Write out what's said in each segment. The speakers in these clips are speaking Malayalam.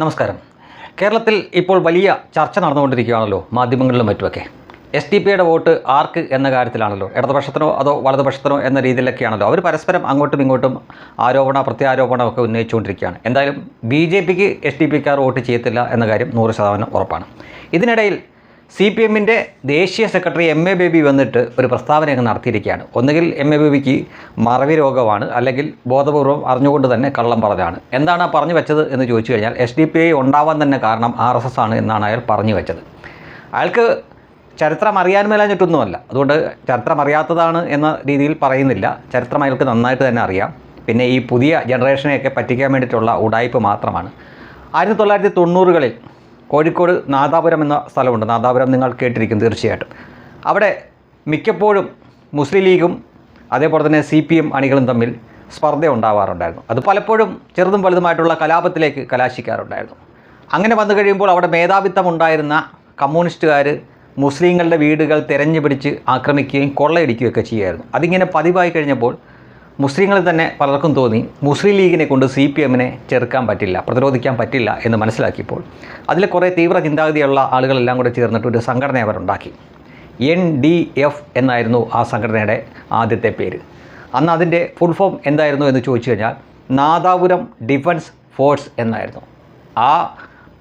നമസ്കാരം. കേരളത്തിൽ ഇപ്പോൾ വലിയ ചർച്ച നടന്നുകൊണ്ടിരിക്കുകയാണല്ലോ മാധ്യമങ്ങളിലും മറ്റുമൊക്കെ. SDP-യുടെ വോട്ട് ആർക്ക് എന്ന കാര്യത്തിലാണല്ലോ, ഇടതുപക്ഷത്തിനോ അതോ വലതുപക്ഷത്തിനോ എന്ന രീതിയിലൊക്കെയാണല്ലോ. അവർ പരസ്പരം അങ്ങോട്ടും ഇങ്ങോട്ടും പ്രത്യാരോപണമൊക്കെ ഉന്നയിച്ചുകൊണ്ടിരിക്കുകയാണ്. എന്തായാലും BJPക്ക് SDP-ക്കാർ വോട്ട് ചെയ്യത്തില്ല എന്ന കാര്യം 100% ഉറപ്പാണ്. ഇതിനിടയിൽ CPM-ൻ്റെ ദേശീയ സെക്രട്ടറി MA ബേബി വന്നിട്ട് ഒരു പ്രസ്താവനയൊക്കെ നടത്തിയിരിക്കുകയാണ്. ഒന്നുകിൽ MA ബേബിക്ക് മറവി രോഗമാണ്, അല്ലെങ്കിൽ ബോധപൂർവം അറിഞ്ഞുകൊണ്ട് തന്നെ കള്ളം പറഞ്ഞാണ്. എന്താണ് പറഞ്ഞു വെച്ചത് എന്ന് ചോദിച്ചു കഴിഞ്ഞാൽ SDP ഉണ്ടാവാൻ തന്നെ കാരണം RSS ആണ് എന്നാണ് അയാൾ പറഞ്ഞു വെച്ചത്. അയാൾക്ക് ചരിത്രം അറിയാൻ മേലാഞ്ഞിട്ടൊന്നുമല്ല, അതുകൊണ്ട് ചരിത്രം അറിയാത്തതാണ് എന്ന രീതിയിൽ പറയുന്നില്ല. ചരിത്രം അയാൾക്ക് നന്നായിട്ട് തന്നെ അറിയാം. പിന്നെ ഈ പുതിയ ജനറേഷനെയൊക്കെ പറ്റിക്കാൻ വേണ്ടിയിട്ടുള്ള ഉടായ്പ് മാത്രമാണ്. 1990-കളിൽ കോഴിക്കോട് നാദാപുരം എന്ന സ്ഥലമുണ്ട്. നാദാപുരം നിങ്ങൾ കേട്ടിരിക്കും തീർച്ചയായിട്ടും. അവിടെ മിക്കപ്പോഴും മുസ്ലിം ലീഗും അതേപോലെ തന്നെ CPM അണികളും തമ്മിൽ സ്പർദ്ധ ഉണ്ടാവാറുണ്ടായിരുന്നു. അത് പലപ്പോഴും ചെറുതും വലുതുമായിട്ടുള്ള കലാപത്തിലേക്ക് കലാശിക്കാറുണ്ടായിരുന്നു. അങ്ങനെ വന്നു കഴിയുമ്പോൾ അവിടെ മേധാവിത്വം ഉണ്ടായിരുന്ന കമ്മ്യൂണിസ്റ്റുകാർ മുസ്ലിങ്ങളുടെ വീടുകൾ തെരഞ്ഞു പിടിച്ച് ആക്രമിക്കുകയും കൊള്ളയടിക്കുകയൊക്കെ ചെയ്യുമായിരുന്നു. അതിങ്ങനെ പതിവായി കഴിഞ്ഞപ്പോൾ മുസ്ലിങ്ങളിൽ തന്നെ പലർക്കും തോന്നി മുസ്ലിം ലീഗിനെ കൊണ്ട് CPM-നെ ചെറുക്കാൻ പറ്റില്ല, പ്രതിരോധിക്കാൻ പറ്റില്ല എന്ന് മനസ്സിലാക്കിയപ്പോൾ അതിൽ കുറേ തീവ്ര ചിന്താഗതിയുള്ള ആളുകളെല്ലാം കൂടെ ചേർന്നിട്ട് ഒരു സംഘടന അവരുണ്ടാക്കി. NDF എന്നായിരുന്നു ആ സംഘടനയുടെ ആദ്യത്തെ പേര്. അന്ന് അതിൻ്റെ ഫുൾ ഫോം എന്തായിരുന്നു എന്ന് ചോദിച്ചു കഴിഞ്ഞാൽ നാദാപുരം ഡിഫൻസ് ഫോഴ്സ് എന്നായിരുന്നു. ആ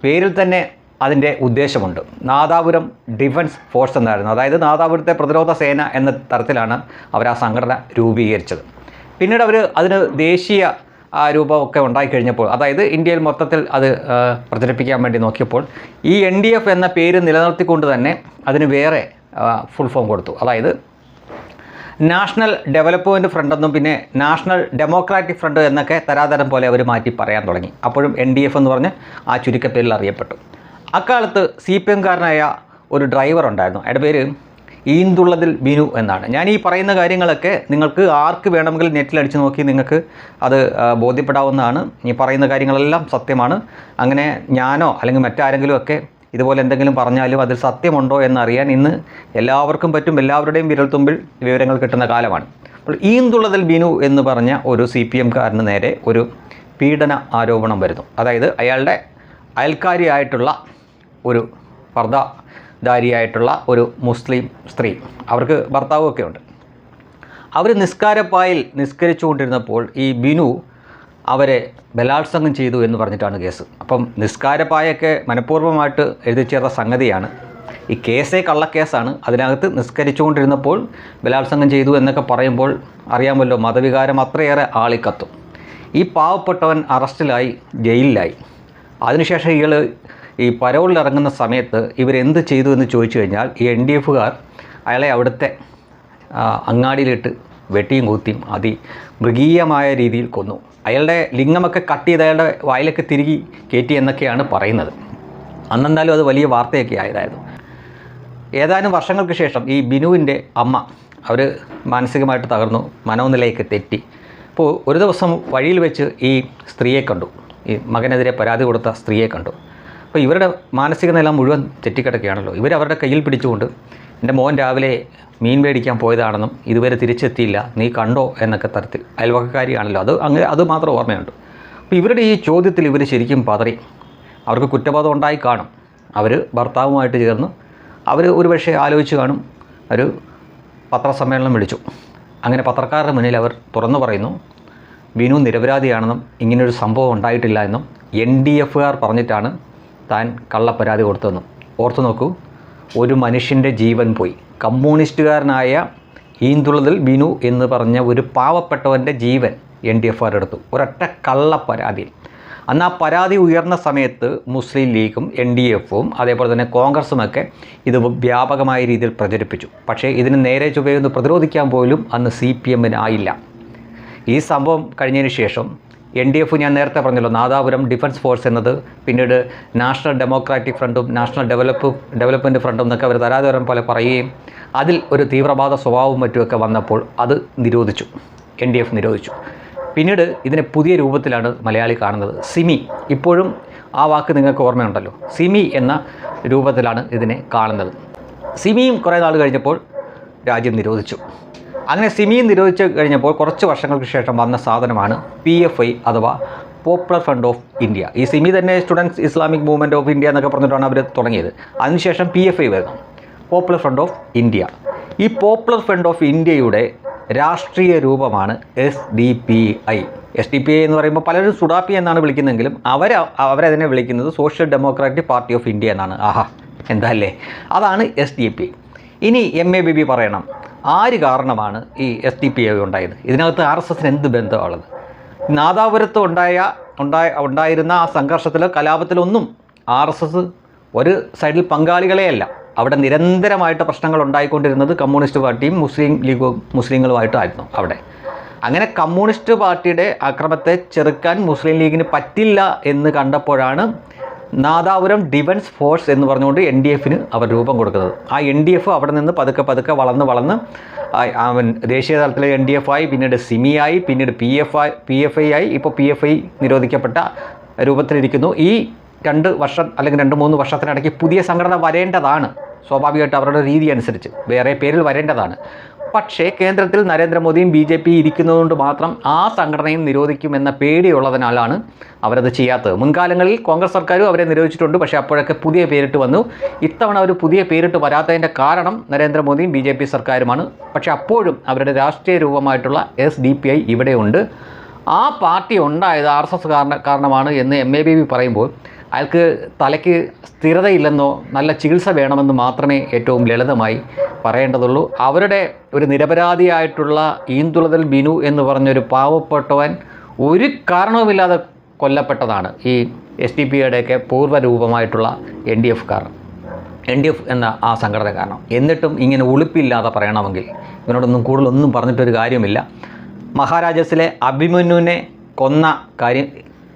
പേരിൽ തന്നെ അതിൻ്റെ ഉദ്ദേശമുണ്ട്. നാദാപുരം ഡിഫൻസ് ഫോഴ്സ് എന്നായിരുന്നു. അതായത് നാദാപുരത്തെ പ്രതിരോധ സേന എന്ന തരത്തിലാണ് അവർ ആ സംഘടന രൂപീകരിച്ചത്. പിന്നീട് അവർ അതിന് ദേശീയ രൂപമൊക്കെ ഉണ്ടായിക്കഴിഞ്ഞപ്പോൾ, അതായത് ഇന്ത്യയിൽ മൊത്തത്തിൽ അത് പ്രചരിപ്പിക്കാൻ വേണ്ടി നോക്കിയപ്പോൾ ഈ NDF എന്ന പേര് നിലനിർത്തിക്കൊണ്ട് തന്നെ അതിന് വേറെ ഫുൾ ഫോം കൊടുത്തു. അതായത് നാഷണൽ ഡെവലപ്മെൻറ്റ് ഫ്രണ്ട് എന്നും പിന്നെ നാഷണൽ ഡെമോക്രാറ്റിക് ഫ്രണ്ട് എന്നൊക്കെ തരാതരം പോലെ അവർ മാറ്റി പറയാൻ തുടങ്ങി. അപ്പോഴും NDF എന്ന് പറഞ്ഞ് ആ ചുരുക്കപ്പേരിൽ അറിയപ്പെട്ടു. അക്കാലത്ത് CPM-കാരനായ ഒരു ഡ്രൈവർ ഉണ്ടായിരുന്നു. അയാളുടെ പേര് ഈന്തുള്ളതിൽ ബിനു എന്നാണ്. ഞാൻ ഈ പറയുന്ന കാര്യങ്ങളൊക്കെ നിങ്ങൾക്ക് ആർക്ക് വേണമെങ്കിൽ നെറ്റിലടിച്ച് നോക്കി നിങ്ങൾക്ക് അത് ബോധ്യപ്പെടാവുന്നതാണ്. ഈ പറയുന്ന കാര്യങ്ങളെല്ലാം സത്യമാണ്. അങ്ങനെ ഞാനോ അല്ലെങ്കിൽ മറ്റാരെങ്കിലും ഒക്കെ ഇതുപോലെ എന്തെങ്കിലും പറഞ്ഞാലും അതിൽ സത്യമുണ്ടോ എന്നറിയാൻ ഇന്ന് എല്ലാവർക്കും പറ്റും. എല്ലാവരുടെയും വിരൽത്തുമ്പിൽ വിവരങ്ങൾ കിട്ടുന്ന കാലമാണ്. അപ്പോൾ ഈന്തുള്ളതിൽ ബിനു എന്ന് പറഞ്ഞ ഒരു CPM-കാരന് നേരെ ഒരു പീഡന ആരോപണം വരുന്നു. അതായത് അയാളുടെ അയൽക്കാരിയായിട്ടുള്ള ഒരു പർദ്ദധാരിയായിട്ടുള്ള ഒരു മുസ്ലിം സ്ത്രീ, അവർക്ക് ഭർത്താവൊക്കെ ഉണ്ട്. അവർ നിസ്കാരപ്പായിൽ നിസ്കരിച്ചുകൊണ്ടിരുന്നപ്പോൾ ഈ ബിനു അവരെ ബലാത്സംഗം ചെയ്തു എന്ന് പറഞ്ഞിട്ടാണ് കേസ്. അപ്പം നിസ്കാരപ്പായൊക്കെ മനഃപൂർവ്വമായിട്ട് എഴുതി ചേർത്ത സംഗതിയാണ്. ഈ കേസേ കള്ളക്കേസാണ്. അതിനകത്ത് നിസ്കരിച്ചുകൊണ്ടിരുന്നപ്പോൾ ബലാത്സംഗം ചെയ്തു എന്നൊക്കെ പറയുമ്പോൾ അറിയാമല്ലോ, മതവികാരം അത്രയേറെ ആളിക്കത്തും. ഈ പാവപ്പെട്ടവൻ അറസ്റ്റിലായി, ജയിലിലായി. അതിനുശേഷം ഈ പരോളിൽ ഇറങ്ങുന്ന സമയത്ത് ഇവരെന്ത് ചെയ്തു എന്ന് ചോദിച്ചു കഴിഞ്ഞാൽ ഈ NDF-കാർ അയാളെ അവിടുത്തെ അങ്ങാടിയിലിട്ട് വെട്ടിയും കൂത്തിയും മൃഗീയമായ രീതിയിൽ കൊന്നു. അയാളുടെ ലിംഗമൊക്കെ കട്ട് ചെയ്ത് അയാളുടെ വായിലൊക്കെ തിരികെ കയറ്റി എന്നൊക്കെയാണ് പറയുന്നത്. അന്നെന്തായാലും അത് വലിയ വാർത്തയൊക്കെ ആയതായിരുന്നു. ഏതാനും വർഷങ്ങൾക്ക് ശേഷം ഈ ബിനുവിൻ്റെ അമ്മ അവർ മാനസികമായിട്ട് തകർന്നു, മനോനിലയൊക്കെ തെറ്റി. അപ്പോൾ ഒരു ദിവസം വഴിയിൽ വെച്ച് ഈ സ്ത്രീയെ കണ്ടു, ഈ മകനെതിരെ പരാതി കൊടുത്ത സ്ത്രീയെ കണ്ടു. അപ്പോൾ ഇവരുടെ മാനസിക നില മുഴുവൻ തെറ്റിക്കിടക്കുകയാണല്ലോ. ഇവരവരുടെ കയ്യിൽ പിടിച്ചുകൊണ്ട് എൻ്റെ മോൻ രാവിലെ മീൻ മേടിക്കാൻ പോയതാണെന്നും ഇതുവരെ തിരിച്ചെത്തിയില്ല, നീ കണ്ടോ എന്നൊക്കെ തരത്തിൽ. അയൽവക്കക്കാരിയാണല്ലോ, അത് മാത്രം ഓർമ്മയുണ്ട്. അപ്പോൾ ഇവരുടെ ഈ ചോദ്യത്തിൽ ഇവർ ശരിക്കും പതറി. അവർക്ക് കുറ്റബോധം ഉണ്ടായി കാണും. അവർ ഭർത്താവുമായിട്ട് ചേർന്ന് അവർ ഒരുപക്ഷെ ആലോചിച്ച് കാണും. ഒരു പത്രസമ്മേളനം വിളിച്ചു. അങ്ങനെ പത്രക്കാരുടെ മുന്നിൽ അവർ തുറന്നു പറയുന്നു, ബിനു നിരപരാധിയാണെന്നും ഇങ്ങനൊരു സംഭവം ഉണ്ടായിട്ടില്ല എന്നും NDF-കാർ പറഞ്ഞിട്ടാണ് താൻ കള്ളപ്പരാതി കൊടുത്തതെന്നും. ഓർത്തു നോക്കൂ, ഒരു മനുഷ്യൻ്റെ ജീവൻ പോയി. കമ്മ്യൂണിസ്റ്റുകാരനായ ഈന്തുള്ളതിൽ ബിനു എന്ന് പറഞ്ഞ ഒരു പാവപ്പെട്ടവൻ്റെ ജീവൻ NDF-കാർ എടുത്തു, ഒരൊറ്റ കള്ളപ്പരാതിയിൽ. അന്ന് ആ പരാതി ഉയർന്ന സമയത്ത് മുസ്ലിം ലീഗും NDF-ഉം അതേപോലെ തന്നെ കോൺഗ്രസുമൊക്കെ ഇത് വ്യാപകമായ രീതിയിൽ പ്രചരിപ്പിച്ചു. പക്ഷേ ഇതിന് നേരെ ചൊവ്വയൊന്ന് പ്രതിരോധിക്കാൻ പോലും അന്ന് CPM-ന് ആയില്ല. ഈ സംഭവം കഴിഞ്ഞതിന് ശേഷം NDF, ഞാൻ നേരത്തെ പറഞ്ഞല്ലോ, നാദാപുരം ഡിഫൻസ് ഫോഴ്സ് എന്നത് പിന്നീട് നാഷണൽ ഡെമോക്രാറ്റിക് ഫ്രണ്ടും നാഷണൽ ഡെവലപ്മെൻറ്റ് ഫ്രണ്ടും എന്നൊക്കെ അവർ തരാതരം പോലെ പറയുകയും അതിൽ ഒരു തീവ്രവാദ സ്വഭാവവും മറ്റുമൊക്കെ വന്നപ്പോൾ അത് നിരോധിച്ചു, NDF നിരോധിച്ചു. പിന്നീട് ഇതിനെ പുതിയ രൂപത്തിലാണ് മലയാളി കാണുന്നത്. സിമി, ഇപ്പോഴും ആ വാക്ക് നിങ്ങൾക്ക് ഓർമ്മയുണ്ടല്ലോ, സിമി എന്ന രൂപത്തിലാണ് ഇതിനെ കാണുന്നത്. സിമിയും കുറേ നാൾ കഴിഞ്ഞപ്പോൾ രാജ്യം നിരോധിച്ചു. അങ്ങനെ സിമിയും നിരോധിച്ച് കഴിഞ്ഞപ്പോൾ കുറച്ച് വർഷങ്ങൾക്ക് ശേഷം വന്ന സാധനമാണ് PFI അഥവാ പോപ്പുലർ ഫ്രണ്ട് ഓഫ് ഇന്ത്യ. ഈ സിമി തന്നെ students Islamic movement of India എന്നൊക്കെ പറഞ്ഞിട്ടാണ് അവർ തുടങ്ങിയത്. അതിനുശേഷം PFI വരുന്നു, പോപ്പുലർ ഫ്രണ്ട് ഓഫ് ഇന്ത്യ. ഈ പോപ്പുലർ ഫ്രണ്ട് ഓഫ് ഇന്ത്യയുടെ രാഷ്ട്രീയ രൂപമാണ് SDPI. SDPI എന്ന് പറയുമ്പോൾ പലരും സുഡാപ്പി എന്നാണ് വിളിക്കുന്നതെങ്കിലും അവരതിനെ വിളിക്കുന്നത് social democratic party of India എന്നാണ്. ആഹാ, എന്താ അല്ലേ, അതാണ് SDPI. ഇനി MABB പറയണം, ആര് കാരണമാണ് ഈ SDPI ഉണ്ടായത്? ഇതിനകത്ത് RSSന് എന്ത് ബന്ധമുള്ളത്? നാദാപുരത്ത് ഉണ്ടായിരുന്ന ആ സംഘർഷത്തിലോ കലാപത്തിലൊന്നും RSS ഒരു സൈഡിൽ പങ്കാളികളെയല്ല. അവിടെ നിരന്തരമായിട്ട് പ്രശ്നങ്ങൾ ഉണ്ടായിക്കൊണ്ടിരുന്നത് കമ്മ്യൂണിസ്റ്റ് പാർട്ടിയും മുസ്ലിം ലീഗും മുസ്ലിങ്ങളുമായിട്ടായിരുന്നു അവിടെ. അങ്ങനെ കമ്മ്യൂണിസ്റ്റ് പാർട്ടിയുടെ അക്രമത്തെ ചെറുക്കാൻ മുസ്ലിം ലീഗിന് പറ്റില്ല എന്ന് കണ്ടപ്പോഴാണ് നാദാപുരം ഡിഫൻസ് ഫോഴ്സ് എന്ന് പറഞ്ഞുകൊണ്ട് NDFന് അവർ രൂപം കൊടുക്കുന്നത്. ആ NDF അവിടെ നിന്ന് പതുക്കെ വളർന്ന് ദേശീയ തലത്തിലെ NDF ആയി, പിന്നീട് സിമി ആയി, പിന്നീട് PFI ആയി, ഇപ്പോൾ PFI നിരോധിക്കപ്പെട്ട രൂപത്തിലിരിക്കുന്നു. ഈ 2 വർഷം അല്ലെങ്കിൽ 2-3 വർഷത്തിനിടയ്ക്ക് പുതിയ സംഘടന വരേണ്ടതാണ്, സ്വാഭാവികമായിട്ട് അവരുടെ രീതി അനുസരിച്ച് വേറെ പേരിൽ വരേണ്ടതാണ്. പക്ഷേ കേന്ദ്രത്തിൽ നരേന്ദ്രമോദിയും BJP ഇരിക്കുന്നതുകൊണ്ട് മാത്രം ആ സംഘടനയും നിരോധിക്കുമെന്ന പേടിയുള്ളതിനാലാണ് അവരത് ചെയ്യാത്തത്. മുൻകാലങ്ങളിൽ കോൺഗ്രസ് സർക്കാരും അവരെ നിരോധിച്ചിട്ടുണ്ട്, പക്ഷേ അപ്പോഴൊക്കെ പുതിയ പേരിട്ട് വന്നു. ഇത്തവണ അവർ പുതിയ പേരിട്ട് വരാത്തതിൻ്റെ കാരണം നരേന്ദ്രമോദിയും BJP സർക്കാരുമാണ്. പക്ഷേ അപ്പോഴും അവരുടെ രാഷ്ട്രീയ രൂപമായിട്ടുള്ള SDPI ഇവിടെയുണ്ട്. ആ പാർട്ടി ഉണ്ടായത് RSS കാരണമാണ് എന്ന് MABB പറയുമ്പോൾ അയാൾക്ക് തലയ്ക്ക് സ്ഥിരതയില്ലെന്നോ നല്ല ചികിത്സ വേണമെന്ന് മാത്രമേ ഏറ്റവും ലളിതമായി പറയേണ്ടതുള്ളൂ. അവരുടെ ഒരു നിരപരാധിയായിട്ടുള്ള ഈന്തുളതൽ ബിനു എന്ന് പറഞ്ഞൊരു പാവപ്പെട്ടവൻ ഒരു കാരണവുമില്ലാതെ കൊല്ലപ്പെട്ടതാണ് ഈ SDPIയുടെയൊക്കെ പൂർവ്വരൂപമായിട്ടുള്ള NDF എന്ന ആ സംഘടന കാരണം. എന്നിട്ടും ഇങ്ങനെ ഉളുപ്പില്ലാതെ പറയണമെങ്കിൽ ഇവനോടൊന്നും കൂടുതലൊന്നും പറഞ്ഞിട്ടൊരു കാര്യമില്ല. മഹാരാജാസിലെ അഭിമന്യുവിനെ കൊന്ന കാര്യം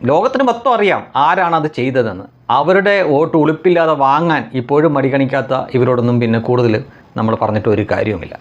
ലോകത്തിന് മൊത്തം അറിയാം ആരാണത് ചെയ്തതെന്ന്. അവരുടെ വോട്ട് ഉളുപ്പില്ലാതെ വാങ്ങാൻ ഇപ്പോഴും മടികണിക്കാത്ത ഇവരോടൊന്നും പിന്നെ കൂടുതൽ നമ്മൾ പറഞ്ഞിട്ട് ഒരു കാര്യവുമില്ല.